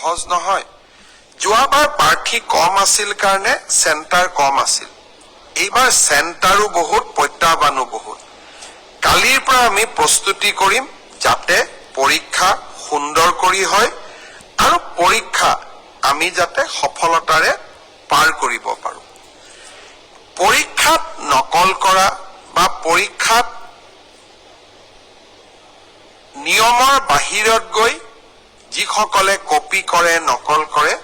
সহজ নহয়। যোৱাবাৰ প্ৰাৰ্থী কম আছিল কাৰণে চেণ্টাৰ কম আছিল। এইবাৰ চেণ্টাৰো বহুত, প্ৰত্যাহ্বানো বহুত। কালিৰ পৰা আমি প্ৰস্তুতি কৰিম যাতে পৰীক্ষা সুন্দৰ কৰি হয় আৰু পৰীক্ষা আমি যাতে সফলতাৰে পাৰ কৰিব পাৰোঁ। পৰীক্ষাত নকল কৰা বা পৰীক্ষাত নিয়মৰ বাহিৰত গৈ যিসকলে কপি কৰে, নকল কৰে,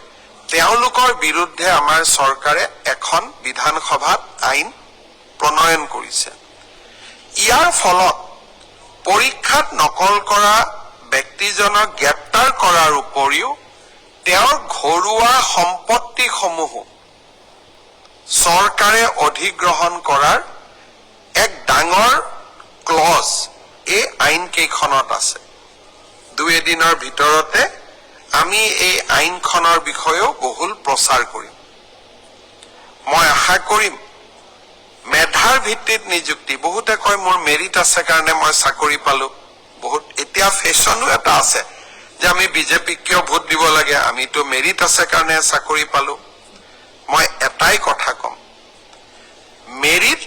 তেওঁলোকৰ বিৰুদ্ধে আমাৰ চৰকাৰে এখন বিধানসভাত আইন প্ৰণয়ন কৰিছে। ইয়াৰ ফলত পৰীক্ষাত নকল কৰা ব্যক্তিজনক গ্ৰেপ্তাৰ কৰাৰ উপৰিও তেওঁৰ ঘৰুৱা সম্পত্তিসমূহো চৰকাৰে অধিগ্ৰহণ কৰাৰ এক ডাঙৰ ক্লজ এই আইন কেইখনত আছে। দুই এদিনৰ ভিতৰতে আমি এই আইনখনৰ বিষয়েও বহুল প্ৰচাৰ কৰিম। মই আশা কৰিম মেধাৰ ভিত্তিত নিযুক্তি, বহুতে কয় মোৰ মেৰিট আছে কাৰণে মই চাকৰি পালো। বহুত এতিয়া ফেশ্বনো এটা আছে যে আমি বিজেপিক কিয় ভোট দিব লাগে, আমিতো মেৰিট আছে কাৰণে চাকৰি পালো। মই এটাই কথা কম, মেৰিট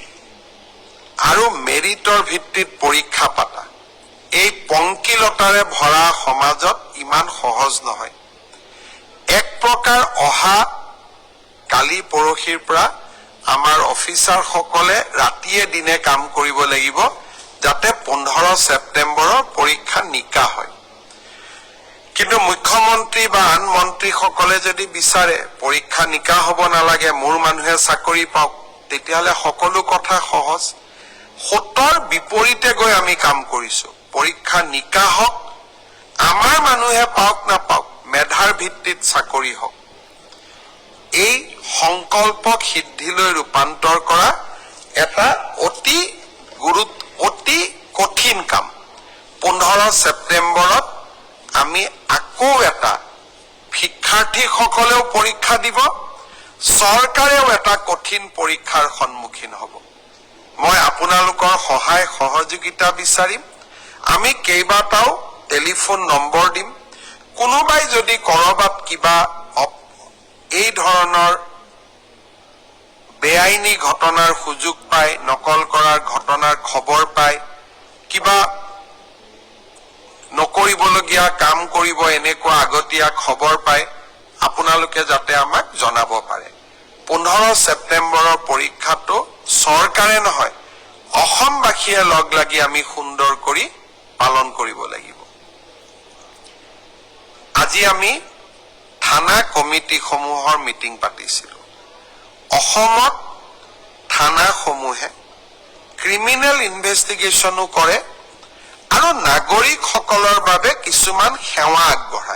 আৰু মেৰিটৰ ভিত্তিত পৰীক্ষা পাতা এই পংকিলতাৰে ভৰা সমাজত ইমান সহজ নহয়। এক প্ৰকাৰ অহা কালি পৰহিৰ পৰা আমাৰ অফিচাৰসকলে ৰাতিয়ে দিনে কাম কৰিব লাগিব যাতে 15 ছেপ্টেম্বৰৰ পৰীক্ষা নিকা হয়। কিন্তু মুখ্যমন্ত্ৰী বা আন মন্ত্ৰীসকলে যদি বিচাৰে পৰীক্ষা নিকা হ'ব নালাগে, মোৰ মানুহে চাকৰি পাওক, তেতিয়াহ'লে সকলো কথা সহজ। সতৰ বিপৰীতে গৈ আমি কাম কৰিছো। পৰীক্ষা নিকা হওক, আমাৰ মানুহে পাওক নাপাওক, মেধাৰ ভিত্তিত চাকৰি হওক। এই সংকল্পক সিদ্ধিলৈ ৰূপান্তৰ কৰা এটা অতি কঠিন কাম। 15 ছেপ্টেম্বৰত আমি আকৌ এটা শিক্ষাৰ্থীসকলেও পৰীক্ষা দিব, চৰকাৰেও এটা কঠিন পৰীক্ষাৰ সন্মুখীন হ'ব। মই আপোনালোকৰ সহায় সহযোগিতা বিচাৰিম। আমি কেইবাটাও টেলিফোন নম্বৰ দিম। কোনোবাই যদি কৰবাত কিবা এই ধৰণৰ বেআইনী ঘটনাৰ সুযোগ পায়, নকল কৰাৰ ঘটনাৰ খবৰ পায়, কিবা নকৰিবলগীয়া কাম কৰিব এনেকুৱা আগতীয়া খবৰ পায়, আপোনালোকে যাতে আমাক জনাব পাৰে। 15 ছেপ্টেম্বৰৰ পৰীক্ষাটো চৰকাৰে নহয়, অসমবাসীয়ে লগ লাগি আমি সুন্দৰ কৰি পালন কৰিব লাগিব। আজি আমি থানা কমিটিসমূহৰ মিটিং পাতিছিলো। অসমত থানাসমূহে ক্ৰিমিনেল ইনভেষ্টিগেশ্যনো কৰে আৰু নাগৰিকসকলৰ বাবে কিছুমান সেৱা আগবঢ়ায়।